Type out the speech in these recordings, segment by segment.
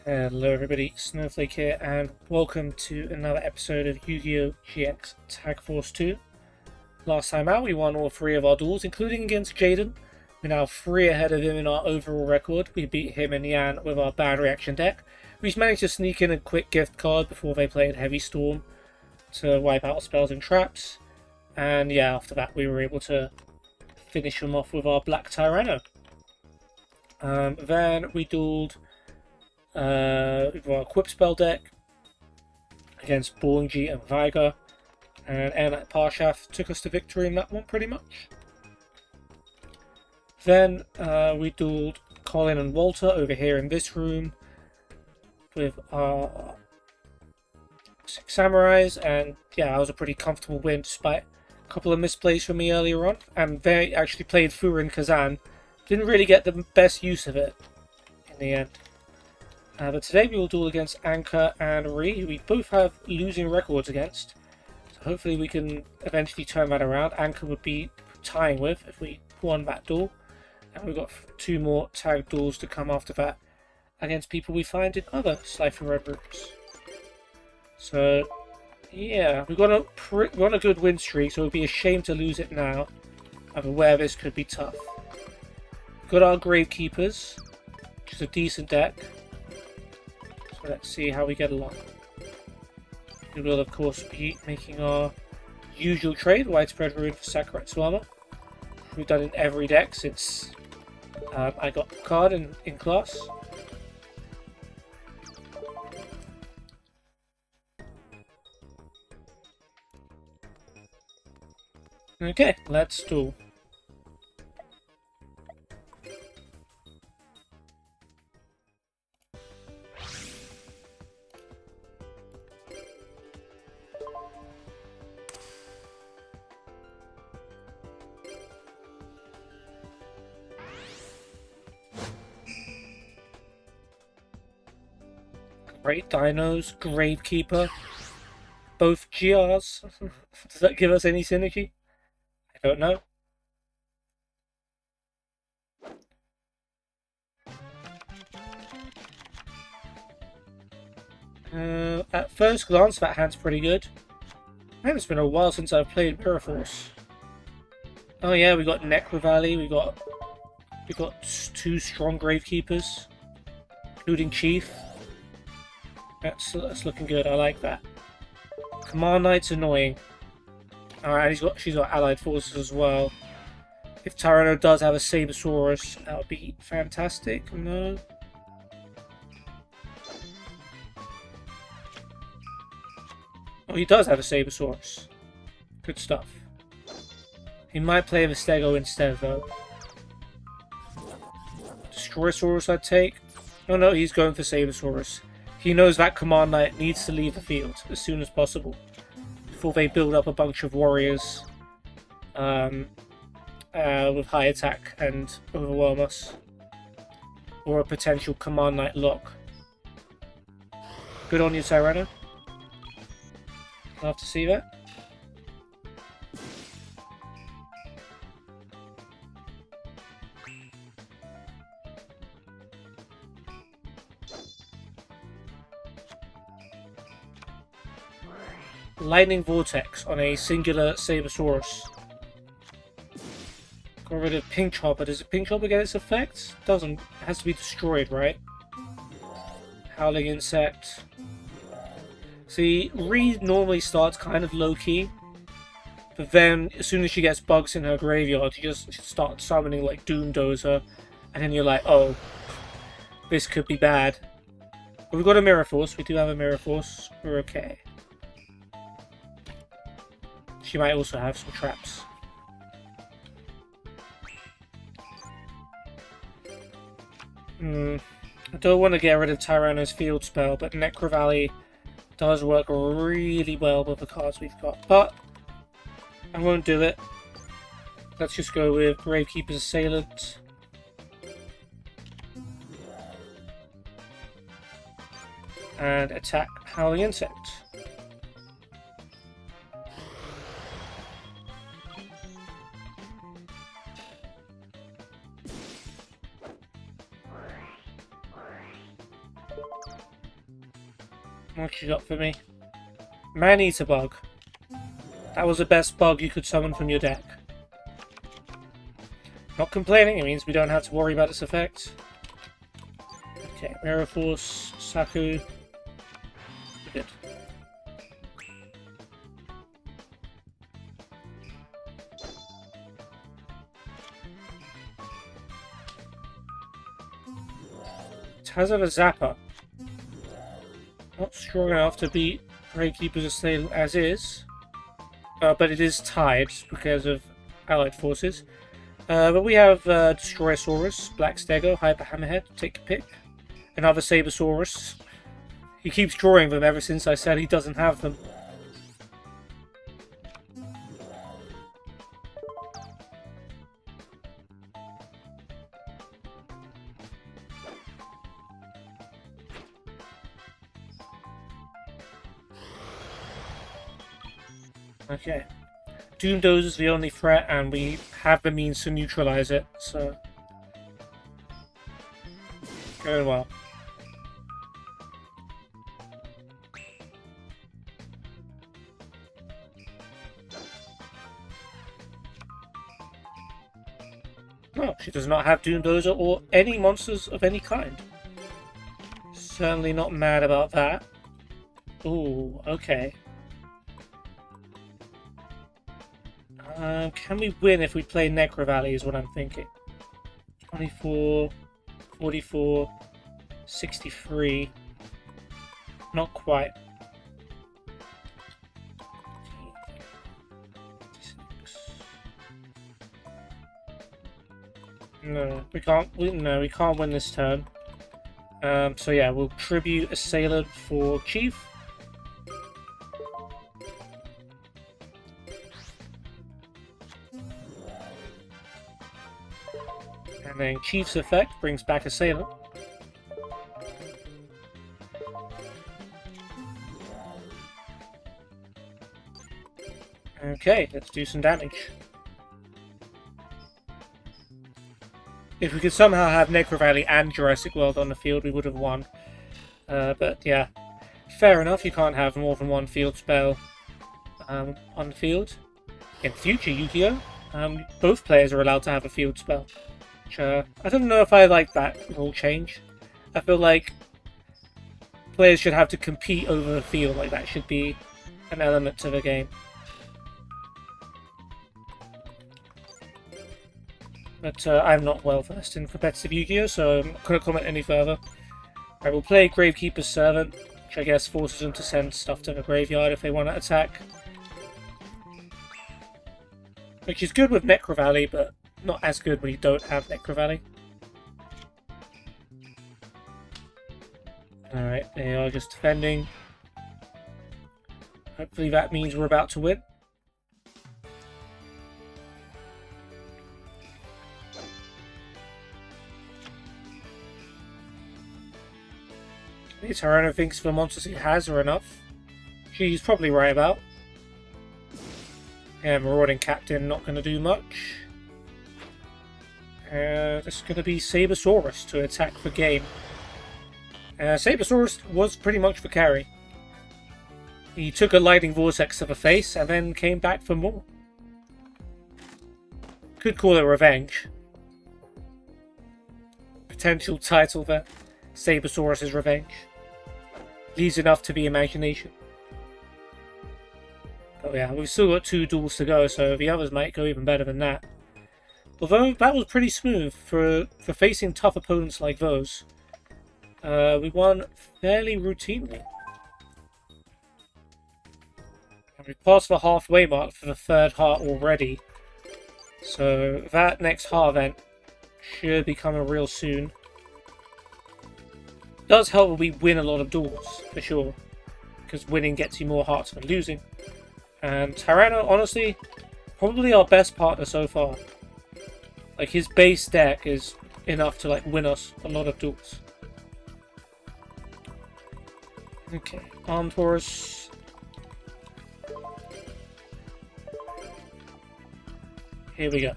Hello everybody, Snowflake here, and welcome to another episode of Yu-Gi-Oh! GX Tag Force 2. Last time out, we won all three of our duels, including against Jaden. We're now 3 ahead of him in our overall record. We beat him and Yan with our bad reaction deck. We've managed to sneak in a quick gift card before they played Heavy Storm to wipe out spells and traps. And yeah, after that we were able to finish them off with our Black Tyranno. Then we dueled with our Equip spell deck against Bornji and Viger, and Airlight Parshath took us to victory in that one pretty much. Then we dueled Colin and Walter over here in this room with our 6 Samurais, and yeah, that was a pretty comfortable win despite a couple of misplays from me earlier on, and they actually played Furin Kazan. Didn't really get the best use of it in the end. But today we will duel against Anka and Ree, who we both have losing records against. So hopefully we can eventually turn that around. Anka would be tying with if we won that duel. And we've got 2 more tag duels to come after that against people we find in other Slifer Red rooms. So yeah, we're on a good win streak, so it would be a shame to lose it now. I'm aware this could be tough. We've got our Gravekeepers, which is a decent deck. So let's see how we get along. We will of course be making our usual trade, Widespread Ruin for Sakuretsu Armor. We've done in every deck since I got the card in class. Okay, let's duel. Great Dinos, Gravekeeper, both GRs. Does that give us any synergy? I don't know. At first glance, that hand's pretty good. Man, it's been a while since I've played Mirror Force. Oh yeah, we got Necro Valley, we got 2 strong Gravekeepers, including Chief. That's looking good. I like that. Command Knight's annoying. Alright, she's got allied forces as well. If Tyranno does have a Sabersaurus, that would be fantastic. No. Oh, he does have a Sabersaurus. Good stuff. He might play Vestego instead, though. Destroysaurus I'd take. No, he's going for Sabersaurus. He knows that Command Knight needs to leave the field as soon as possible before they build up a bunch of warriors with high attack and overwhelm us. Or a potential Command Knight lock. Good on you, Tyranno. Love to see that. Lightning Vortex on a singular Sabersaurus. Got rid of Pink Chopper. Does Pink Chopper get its effect? Doesn't. It has to be destroyed, right? Howling Insect. See, Ree normally starts kind of low-key, but then as soon as she gets bugs in her graveyard, you just start summoning like Doom Dozer, and then you're like, oh, this could be bad. But we've got a Mirror Force. We do have a Mirror Force. We're okay. She might also have some traps. I don't want to get rid of Tyranno's field spell, but Necro Valley does work really well with the cards we've got. But I won't do it. Let's just go with Gravekeeper's Assailant. And attack Howling Insect. What you got for me? Man-eater bug. That was the best bug you could summon from your deck. Not complaining, it means we don't have to worry about its effects. Okay, Mirror Force, Saku. Good. It has a Zapper. Not strong enough to beat Gravekeeper's Assailant as is. But it is tied because of allied forces. But we have Destroyosaurus, Black Stego, Hyper Hammerhead, take a pick. Another Sabersaurus. He keeps drawing them ever since I said he doesn't have them. Okay. Doomdoze is the only threat, and we have the means to neutralize it, so... Going well. No, she does not have Doomdozer or any monsters of any kind. Certainly not mad about that. Ooh, okay. Can we win if we play Necro Valley is what I'm thinking. 24, 44, 63. Not quite. No, we can't. No, we can't win this turn. So yeah, we'll tribute Assailant for Chief. And then Chief's effect brings back Assailant. Okay, let's do some damage. If we could somehow have Necro Valley and Jurassic World on the field, we would have won. But yeah, fair enough, you can't have more than one field spell on the field. In future Yu-Gi-Oh! Both players are allowed to have a field spell. Which, I don't know if I like that rule change. I feel like players should have to compete over the field, like that should be an element to the game. But I'm not well versed in competitive Yu-Gi-Oh, so I'm not going to comment any further. I will play Gravekeeper's Servant, which I guess forces them to send stuff to the graveyard if they want to attack. Which is good with Necro Valley, but not as good when you don't have Necro Valley. Alright, they are just defending. Hopefully that means we're about to win. Tyranno thinks the monsters he has are enough. She's probably right about. And Marauding Captain not going to do much. This is going to be Sabersaurus to attack the game. Sabersaurus was pretty much the carry. He took a Lightning Vortex to the face and then came back for more. Could call it revenge. Potential title there. Sabersaurus' Revenge. Leaves enough to the imagination. But yeah, we've still got 2 duels to go, so the others might go even better than that. Although that was pretty smooth for facing tough opponents like those. We won fairly routinely. And we've passed the halfway mark for the 3rd heart already. So that next heart event should be coming real soon. Does help when we win a lot of duels, for sure. Because winning gets you more hearts than losing. And Tyranno, honestly, probably our best partner so far. Like, his base deck is enough to, like, win us a lot of duels. Okay, Armed Horse. Here we go.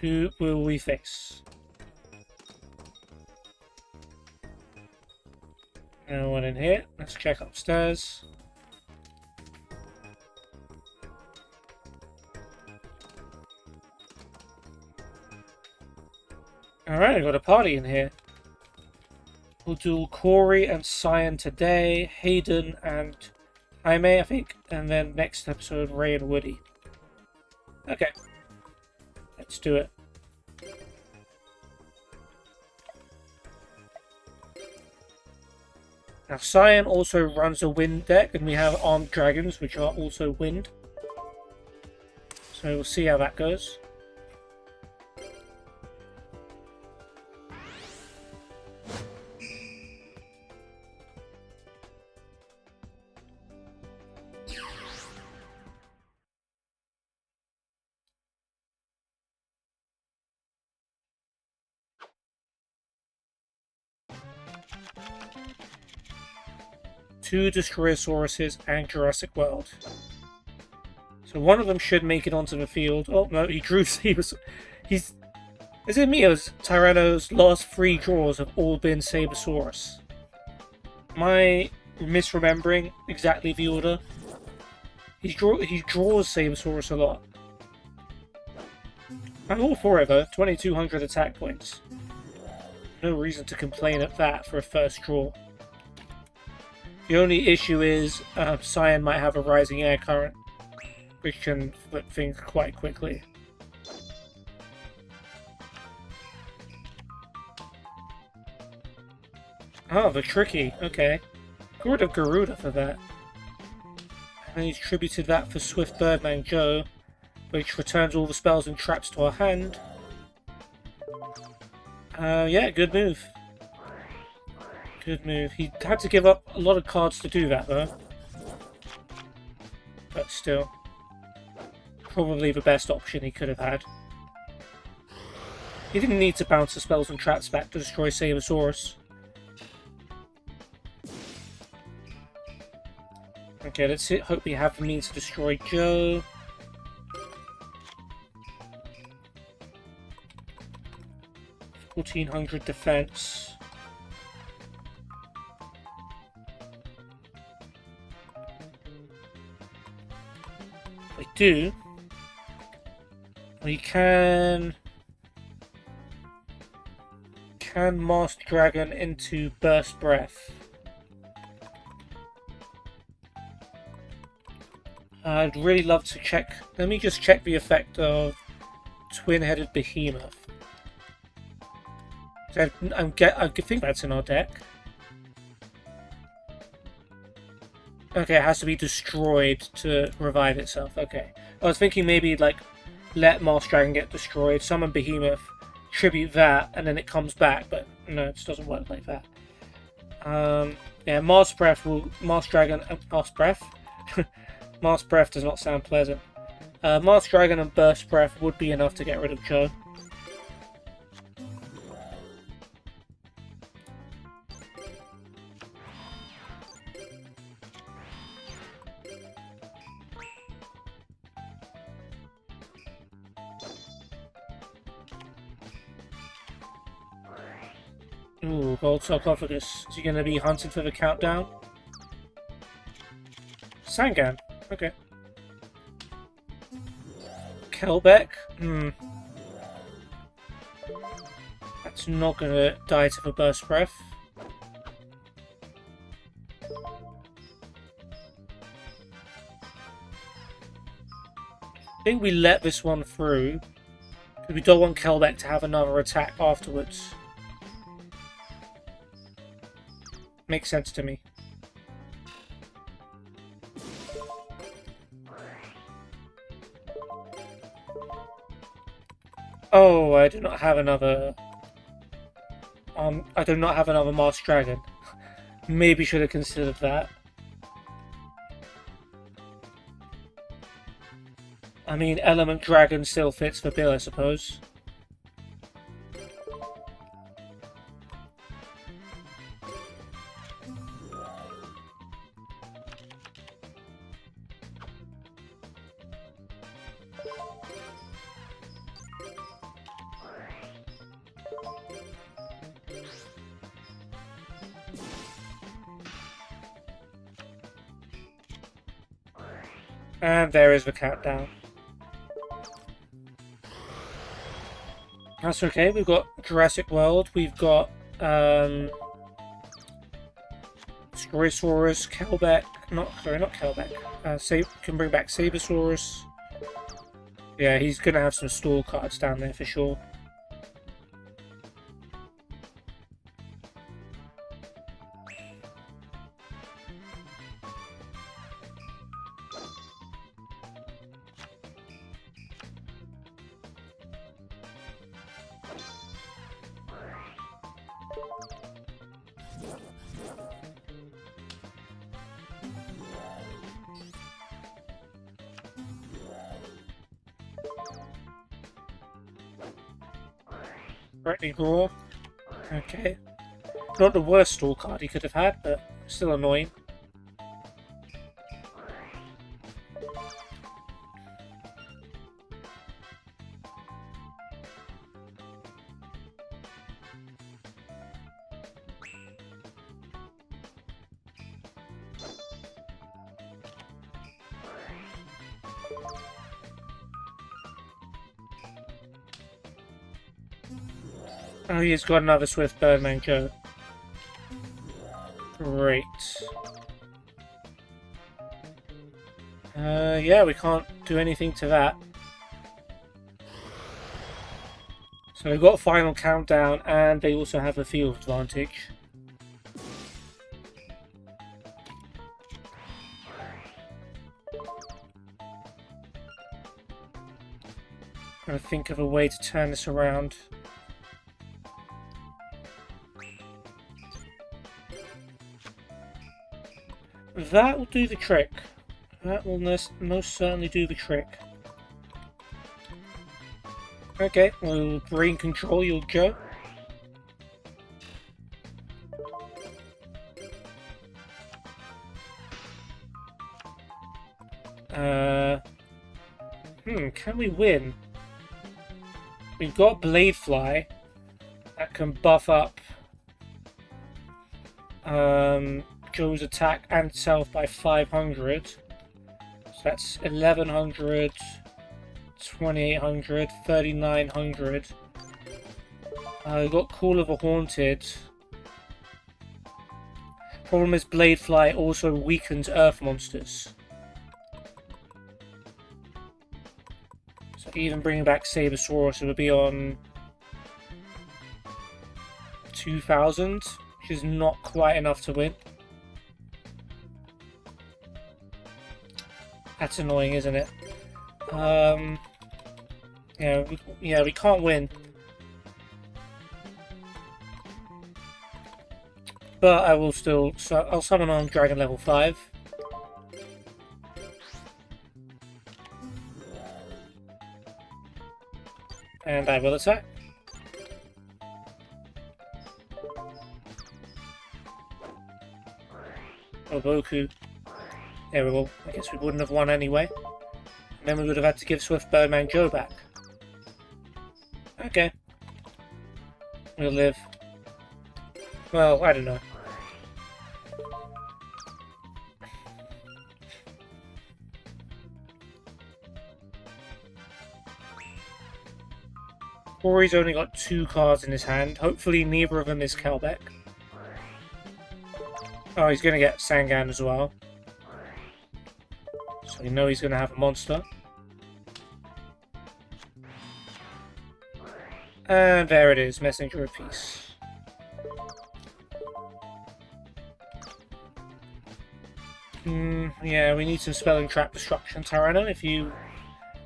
Who will we face? No one in here. Let's check upstairs. Alright, I got a party in here. We'll do Corey and Cyan today, Hayden and Jaime, I think, and then next episode, Ray and Woody. Okay. Let's do it. Now, Cyan also runs a wind deck, and we have armed dragons, which are also wind. So we'll see how that goes. Two Destroyosauruses and Jurassic World. So one of them should make it onto the field. Oh no, he drew Sabersaurus. Is it me or Tyranno's last 3 draws have all been Sabersaurus? Am I misremembering exactly the order? He draws Sabersaurus a lot. I'm all for it though. 2200 attack points. No reason to complain at that for a first draw. The only issue is Cyan might have a rising air current, which can flip things quite quickly. Oh, the tricky. Okay. Got rid of Garuda for that. And he's tributed that for Swift Birdman Joe, which returns all the spells and traps to our hand. Yeah, good move. Good move. He had to give up a lot of cards to do that, though. But still. Probably the best option he could have had. He didn't need to bounce the spells and traps back to destroy Sabersaurus. Okay, let's hope we have the means to destroy Joe. $1,400 defense. We do. We can Master Dragon into Burst Breath. I'd really love to check. Let me just check the effect of Twin-Headed Behemoth. I think that's in our deck. Okay, it has to be destroyed to revive itself. Okay. I was thinking maybe, like, let Master Dragon get destroyed, summon Behemoth, tribute that, and then it comes back, but no, it doesn't work like that. Yeah, Master Breath will... Master Dragon... Master Breath? Master Breath does not sound pleasant. Master Dragon and Burst Breath would be enough to get rid of Joe. Ooh, Gold Sarcophagus. Is he going to be hunting for the countdown? Sangan. Okay. Kelbeck. That's not going to die to the Burst Breath. I think we let this one through, because we don't want Kelbeck to have another attack afterwards. Makes sense to me. Oh, I do not have another... I do not have another Master Dragon. Maybe should have considered that. I mean, Element Dragon still fits the bill, I suppose. And there is the countdown. That's okay, we've got Jurassic World, we've got Sabersaurus, Kelbeck, not Kelbeck. Can bring back Sabersaurus. Yeah, he's gonna have some store cards down there for sure. Correctly draw. Okay. Not the worst store card he could have had, but still annoying. Oh, he's got another Swift Birdman Joe. Great. Yeah, we can't do anything to that. So we've got a final countdown, and they also have a field advantage. I'm gonna think of a way to turn this around. That will do the trick. That will most certainly do the trick. Okay, we'll brain control your Joe. Can we win? We've got Bladefly that can buff up Joe's attack and self by 500. So that's 1100, 2800, 3900. We've got Call of a Haunted. Problem is Bladefly also weakens Earth monsters. So even bringing back Sabersaurus, it would be on 2000, which is not quite enough to win. That's annoying, isn't it? Yeah, we can't win. But I will still... So I'll summon on Dragon level 5. And I will attack. Oboku. There we go. I guess we wouldn't have won anyway. And then we would have had to give Swift Birdman Joe back. Okay. We'll live. Well, I don't know. Rory's only got 2 cards in his hand. Hopefully neither of them is Kelbeck. Oh, he's going to get Sangan as well. So we know he's going to have a monster. And there it is, Messenger of Peace. Yeah, we need some Spelling Trap Destruction, Tyranno. If you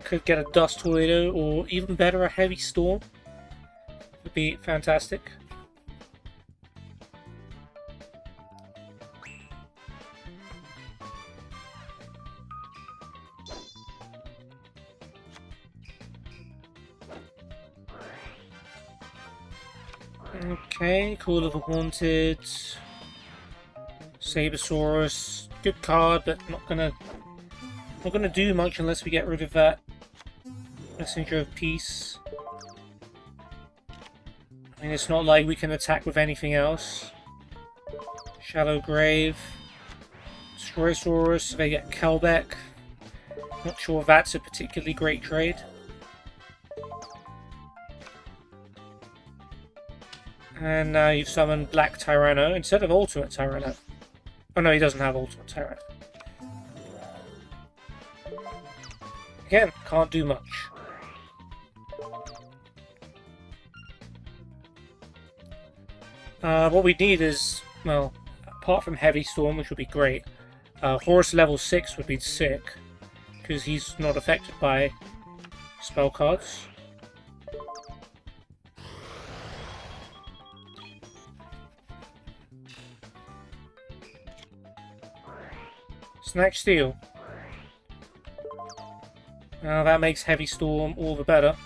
could get a Dust Tornado, or even better, a Heavy Storm, would be fantastic. Okay, Call of the Haunted, Sabersaurus, good card, but not gonna do much unless we get rid of that Messenger of Peace. I mean, it's not like we can attack with anything else. Shallow Grave, Destroysaurus, they get Kelbeck. Not sure if that's a particularly great trade. And now you've summoned Black Tyranno instead of Ultimate Tyranno. Oh no, he doesn't have Ultimate Tyranno. Again, can't do much. What we need is, well, apart from Heavy Storm, which would be great, Horus level 6 would be sick, because he's not affected by spell cards. Snatch Steel. Now that makes Heavy Storm all the better.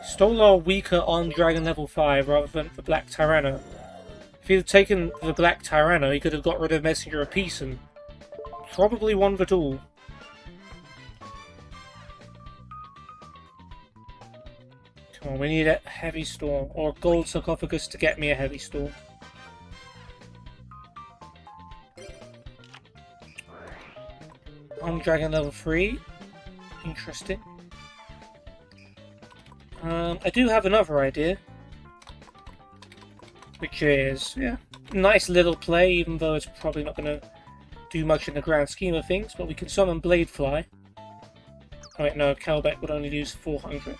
Stole our weaker on Dragon level 5 rather than the Black Tyranno. If he'd taken the Black Tyranno, he could have got rid of Messenger of Peace and probably won the duel. Come on, we need a Heavy Storm or a Gold Sarcophagus to get me a Heavy Storm. On Dragon level 3. Interesting. I do have another idea. Which is, yeah, nice little play, even though it's probably not going to do much in the grand scheme of things, but we can summon Bladefly. Oh wait, no, Kelbeck would only lose 400.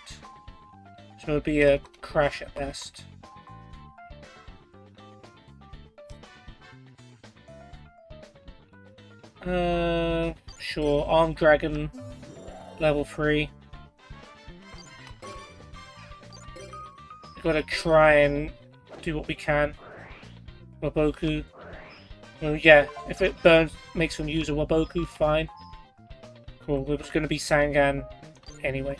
So it would be a crash at best. Sure, Armed Dragon, level 3. We've got to try and do what we can. Waboku. Well, yeah, if it burns, makes them use a Waboku, fine. Cool, it was going to be Sangan anyway.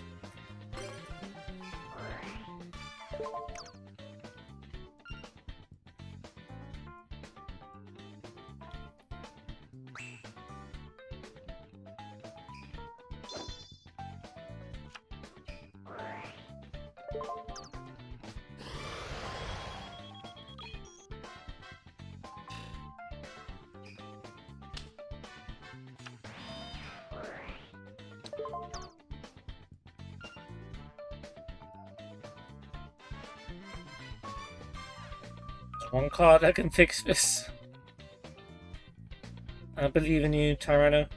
One card that can fix this. I believe in you, Tyranno.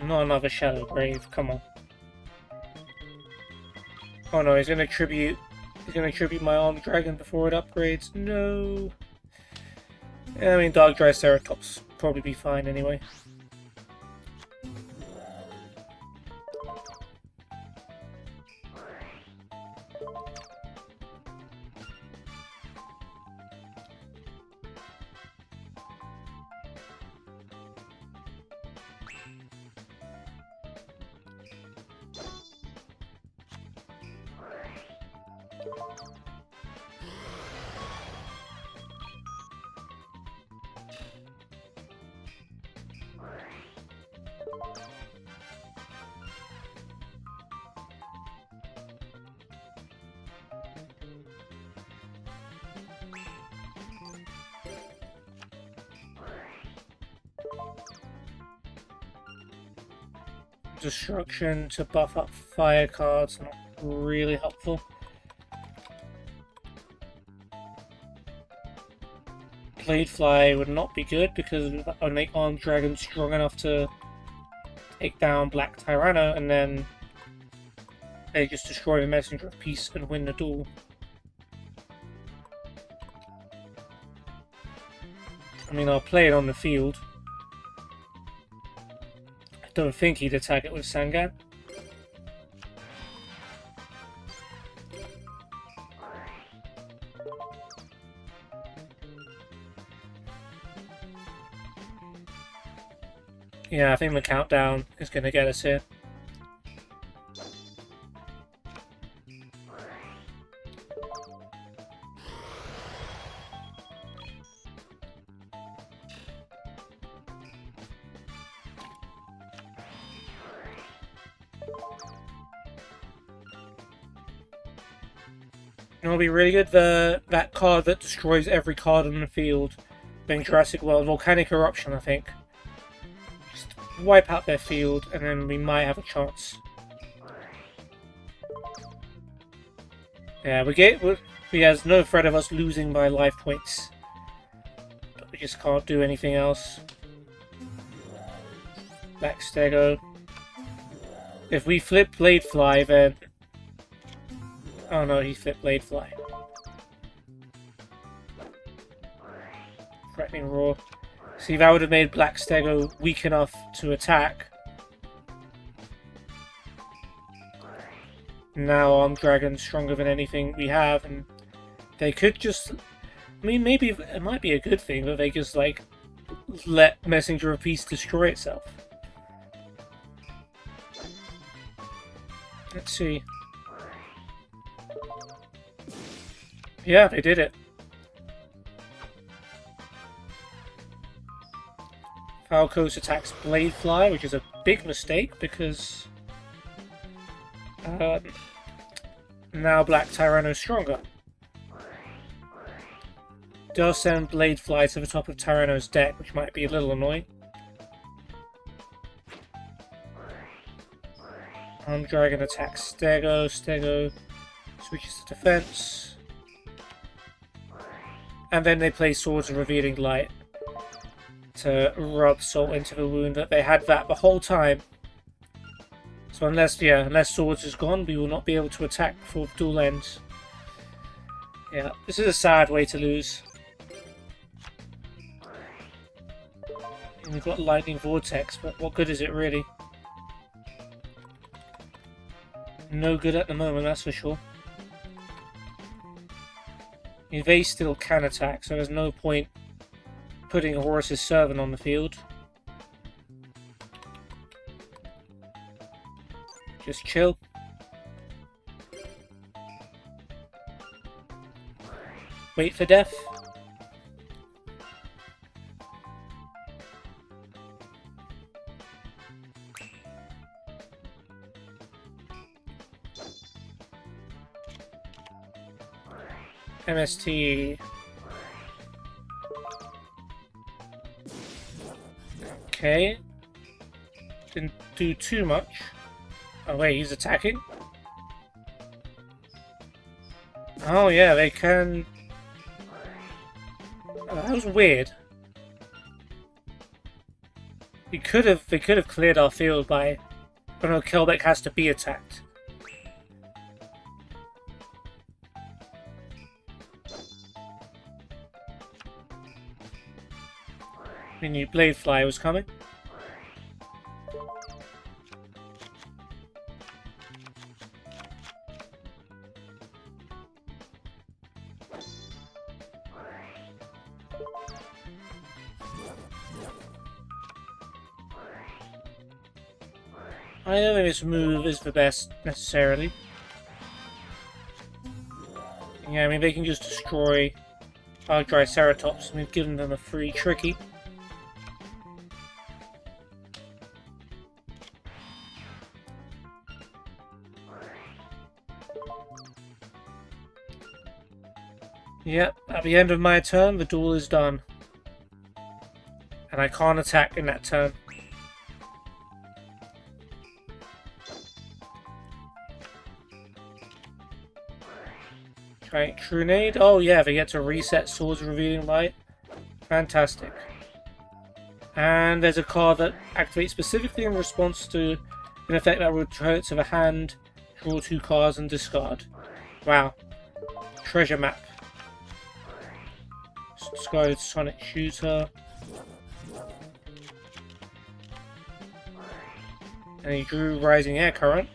Not another Shadow Grave, come on. Oh no, he's gonna tribute my Armed Dragon before it upgrades. No. I mean, Dark Triceratops probably be fine anyway. Destruction to buff up fire cards, not really helpful. Bladefly would not be good because it would make Armed Dragon strong enough to take down Black Tyranno, and then they just destroy the Messenger of Peace and win the duel. I mean, I'll play it on the field. I don't think he'd attack it with Sangan. Yeah, I think the countdown is going to get us here. It'll be really good, that card that destroys every card on the field then Jurassic World, volcanic eruption, I think. Just wipe out their field, and then we might have a chance. Yeah, there's no threat of us losing by life points. But we just can't do anything else. Black Stego. If we flip Blade Fly, then... Oh no, he flipped Blade Fly. Threatening Roar. See, that would have made Black Stego weak enough to attack. Now Armed Dragon's stronger than anything we have, and they could just... I mean, maybe it might be a good thing that they just, like, let Messenger of Peace destroy itself. Let's see. Yeah, they did it. Falcos attacks Blade Fly, which is a big mistake because now Black Tyranno's stronger. Does send Blade Fly to the top of Tyranno's deck, which might be a little annoying. Dragon attacks Stego. Stego switches to defense. And then they play Swords of Revealing Light to rub salt into the wound that they had that the whole time. So unless Swords is gone, we will not be able to attack before the duel ends. Yeah, this is a sad way to lose. And we've got Lightning Vortex, but what good is it really? No good at the moment, that's for sure. I mean, they still can attack, so there's no point putting Horus's Servant on the field. Just chill. Wait for death. MST. Okay. Didn't do too much. Oh wait, he's attacking? Oh yeah, they can... Oh, that was weird. They could have cleared our field by... Oh no, Kelbeck has to be attacked. We knew Blade Fly was coming. I don't think this move is the best, necessarily. Yeah, I mean, they can just destroy our Triceratops, and we've given them a free Tricky. Yep, at the end of my turn, the duel is done. And I can't attack in that turn. Right, Trunade. Oh yeah, they get to reset Swords of Revealing Light. Fantastic. And there's a card that activates specifically in response to an effect that will return it to the hand, draw 2 cards and discard. Wow. Treasure Map. Discarded Sonic Shooter. And he drew Rising Air Current.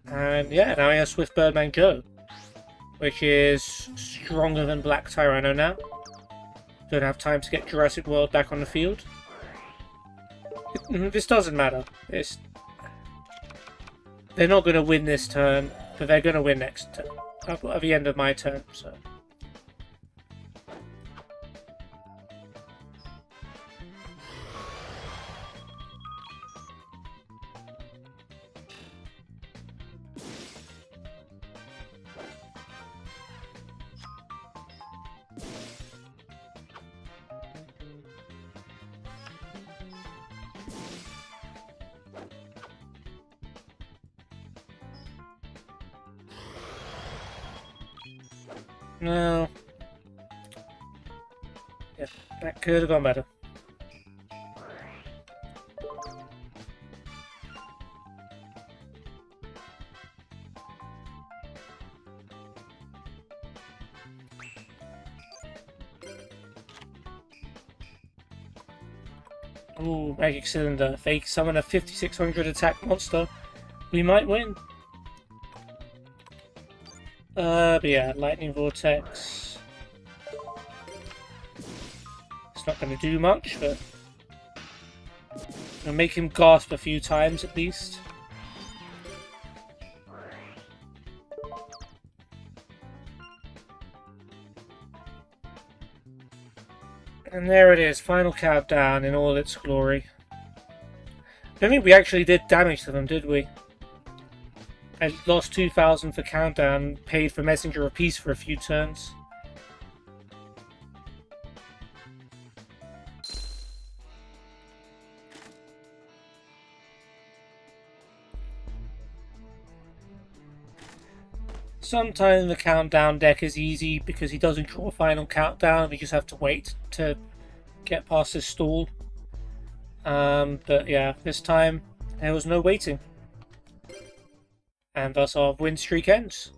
And yeah, now he has Swift Birdman Joe, which is stronger than Black Tyranno now. Don't have time to get Jurassic World back on the field. This doesn't matter. They're not going to win this turn, but they're going to win next turn. At the end of my turn, so... No. Yeah, that could have gone better. Ooh, Magic Cylinder. If they summon a 5600 attack monster, we might win. But yeah, Lightning Vortex. It's not going to do much, but it'll make him gasp a few times at least. And there it is, final countdown in all its glory. I don't think we actually did damage to them, did we? I lost 2,000 for countdown, paid for Messenger of Peace for a few turns. Sometimes the countdown deck is easy because he doesn't draw a final countdown, we just have to wait to get past his stall. But yeah, this time there was no waiting. And thus our win streak ends.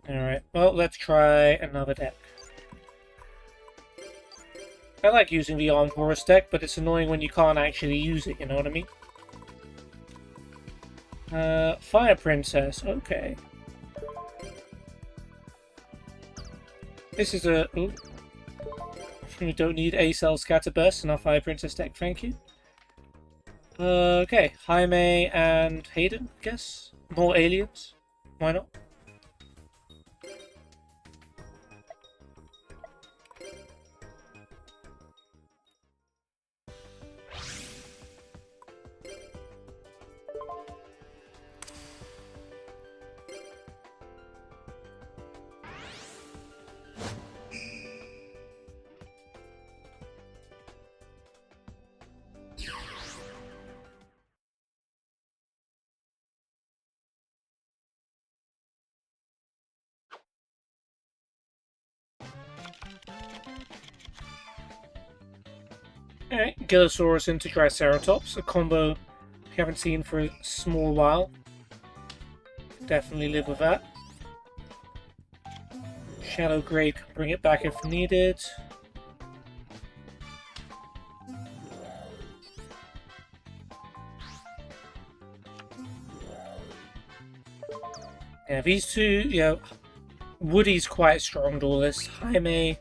Alright, well, let's try another deck. I like using the Armed Horus deck, but it's annoying when you can't actually use it, you know what I mean? Fire Princess, okay. This is a... Ooh. We don't need A-Cell Scatterburst in our Fire Princess deck, thank you. Okay, Jaime and Hayden, I guess. More aliens. Why not? Alright, Gillosaurus into Triceratops, a combo we haven't seen for a small while. Definitely live with that. Shadow Grade can bring it back if needed. Yeah, these two, yeah, Woody's quite a strong duelist. Jaime,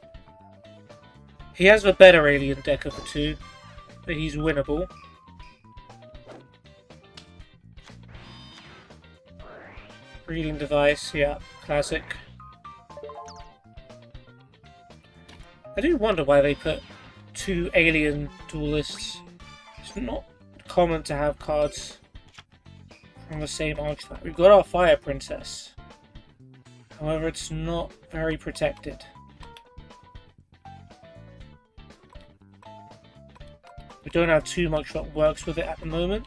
he has the better alien deck of the two, but he's winnable. Breeding device, yeah, classic. I do wonder why they put two alien duelists. It's not common to have cards from the same archetype. We've got our Fire Princess. However, it's not very protected. We don't have too much that works with it at the moment.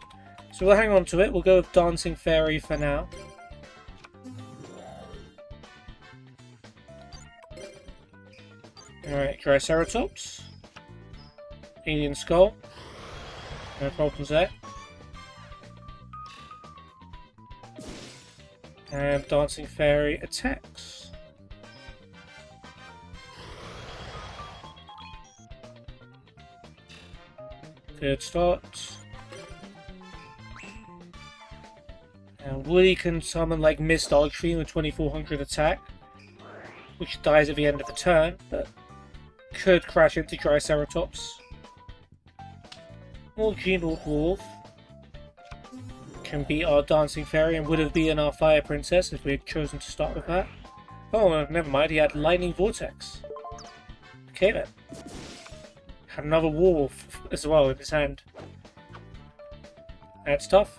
So we'll hang on to it. We'll go with Dancing Fairy for now. Alright, Triceratops. Alien Skull. No problems there. And Dancing Fairy attacks. Good start. And Woody can summon like Mist Archfiend with 2400 attack, which dies at the end of the turn, but could crash into Triceratops. Or Genewalt Dwarf can be our Dancing Fairy and would have been our Fire Princess if we had chosen to start with that. Oh, never mind, he had Lightning Vortex. Okay then. Had another Warwolf as well in his hand. That's tough.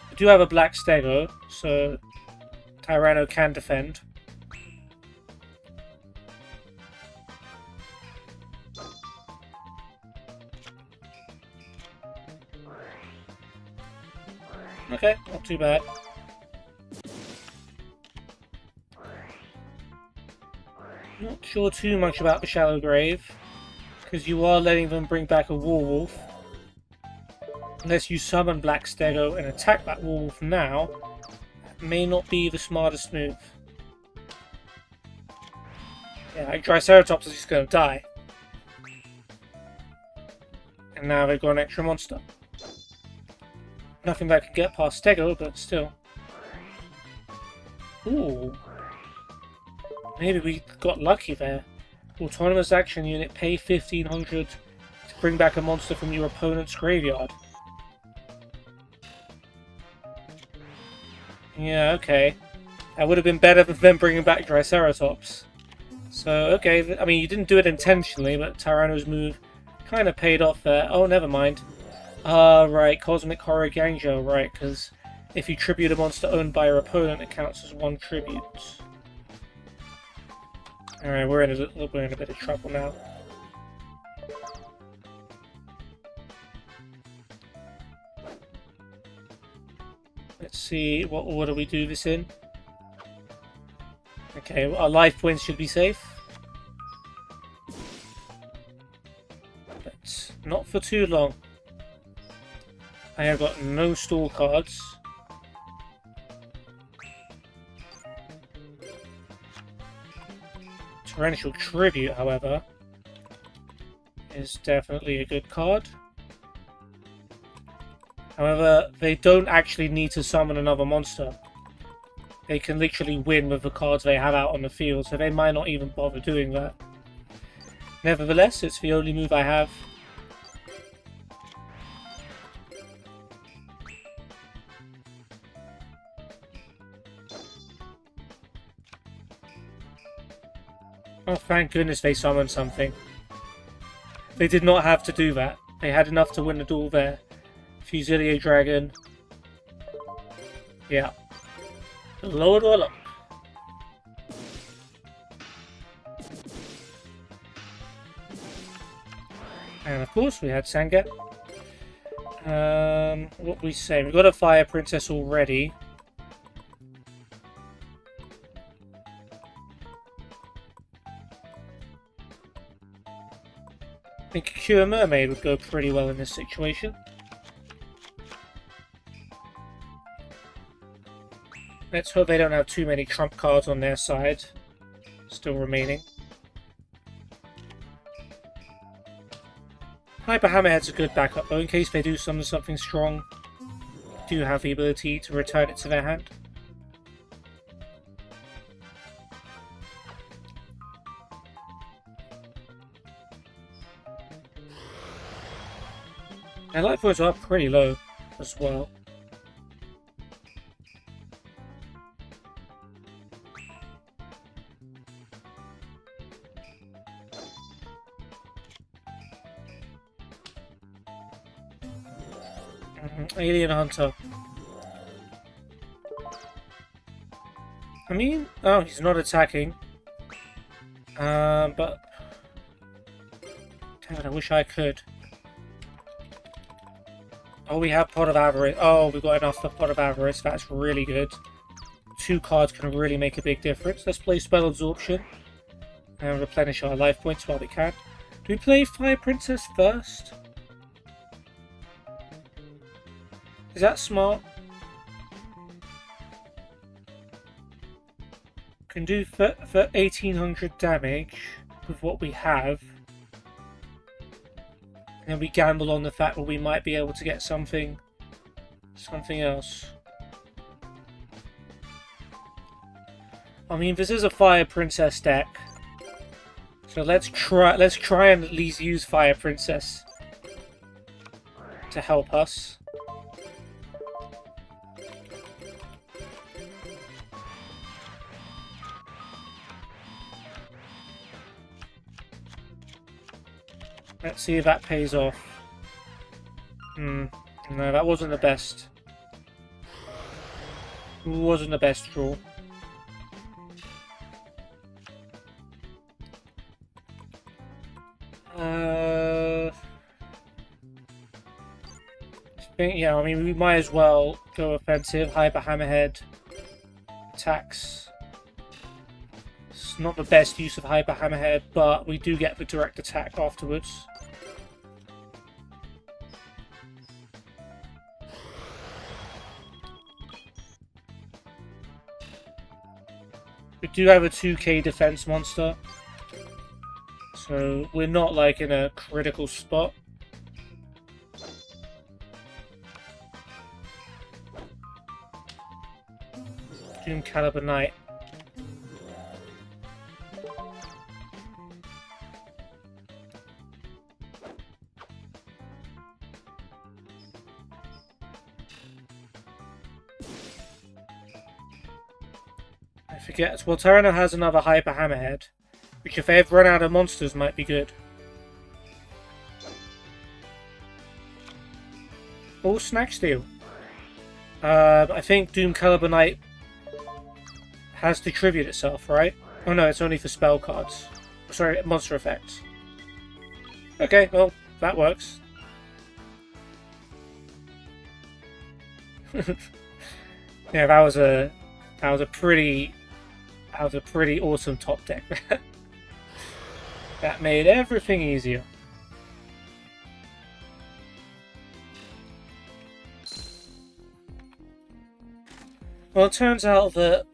We do have a Black Stego, so Tyranno can defend. Okay, not too bad. Not sure too much about the shallow grave, because you are letting them bring back a warwolf. Unless you summon Black Stego and attack that warwolf now, that may not be the smartest move. Yeah, like Triceratops is just going to die. And now they've got an extra monster. Nothing that can get past Stego, but still. Ooh. Maybe we got lucky there. Autonomous action unit, pay 1500 to bring back a monster from your opponent's graveyard. Yeah, okay. That would have been better than them bringing back Triceratops. So, okay, I mean, you didn't do it intentionally, but Tyranno's move kind of paid off there. Oh, never mind. Right, Cosmic Horror Gangjo, right, because if you tribute a monster owned by your opponent, it counts as one tribute. Alright, we're in a bit of trouble now. Let's see, what order we do this in. Okay, our life points should be safe. But not for too long. I have got no stall cards. Torrential Tribute, however, is definitely a good card. However, they don't actually need to summon another monster. They can literally win with the cards they have out on the field, so they might not even bother doing that. Nevertheless, it's the only move I have. Oh, thank goodness they summoned something. They did not have to do that. They had enough to win the duel there. Fusilio Dragon. Yeah. Lower it all up. And of course we had Sangat. What we say? We've got a Fire Princess already. I think Cure Mermaid would go pretty well in this situation. Let's hope they don't have too many trump cards on their side still remaining. Hyper Hammerhead's a good backup though, in case they do summon something strong. Do have the ability to return it to their hand. Their life points are pretty low as well. Alien Hunter. I mean, oh, he's not attacking. But damn it, I wish I could. Oh, we have Pot of Avarice. Oh, we've got enough for Pot of Avarice. That's really good. 2 cards can really make a big difference. Let's play Spell Absorption and replenish our life points while we can. Do we play Fire Princess first? Is that smart? Can do for 1800 damage with what we have. And then we gamble on the fact that we might be able to get something else. I mean, this is a Fire Princess deck. So let's try and at least use Fire Princess to help us. Let's see if that pays off. No, that wasn't the best. Wasn't the best draw. think, yeah, I mean, we might as well go offensive. Hyper Hammerhead attacks. It's not the best use of Hyper Hammerhead, but we do get the direct attack afterwards. We do have a 2k defense monster, so we're not like in a critical spot. Doom Caliber Knight. I forget. Well, Tyranno has another Hyper Hammerhead, which if they ever run out of monsters might be good. Oh, Snack Steel. I think Doom Caliber Knight has to tribute itself, right? Oh no, it's only for spell cards. Sorry, monster effects. Okay, well, that works. Yeah, that was a pretty awesome top deck. That made everything easier. Well, it turns out that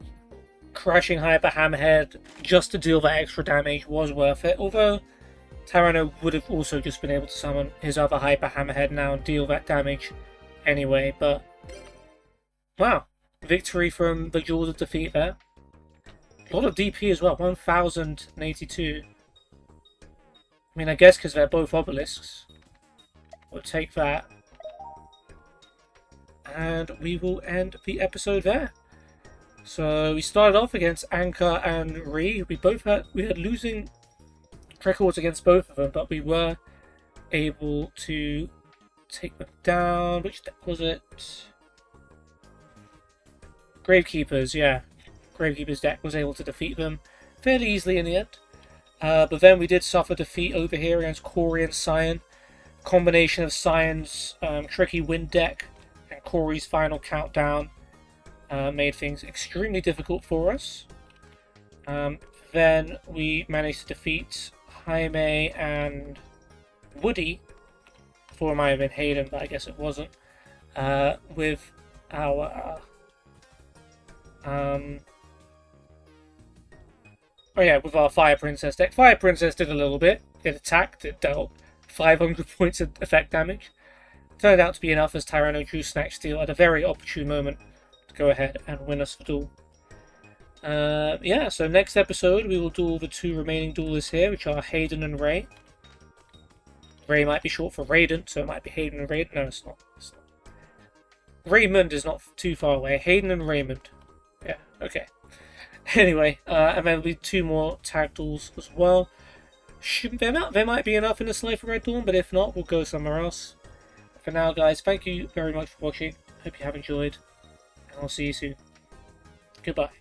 crashing Hyper Hammerhead just to deal that extra damage was worth it, although Tyranno would have also just been able to summon his other Hyper Hammerhead now and deal that damage anyway, but wow, victory from the Jaws of Defeat there. A lot of DP as well, 1082. I mean, I guess because they're both obelisks. We'll take that. And we will end the episode there. So we started off against Anka and Ree. We had losing records against both of them, but we were able to take them down. Which deck was it? Gravekeepers, yeah. Gravekeepers deck was able to defeat them fairly easily in the end. But then we did suffer defeat over here against Corey and Cyan. Combination of Cyan's tricky wind deck and Corey's final countdown made things extremely difficult for us. Then we managed to defeat Jaime and Woody. Before it might have been Hayden, but I guess it wasn't. With our with our Fire Princess deck. Fire Princess did a little bit. It attacked, it dealt 500 points of effect damage. Turned out to be enough as Tyranno drew Snack Steel at a very opportune moment to go ahead and win us the duel. So next episode we will duel the two remaining duelists here, which are Hayden and Ray. Ray might be short for Raiden, so it might be Hayden and Raiden. No, it's not. Raymond is not too far away. Hayden and Raymond. Yeah, okay. Anyway, and then there'll be two more tag duels as well. There might be enough in the Slifer Red Dawn, but if not, we'll go somewhere else. For now, guys, thank you very much for watching. Hope you have enjoyed, and I'll see you soon. Goodbye.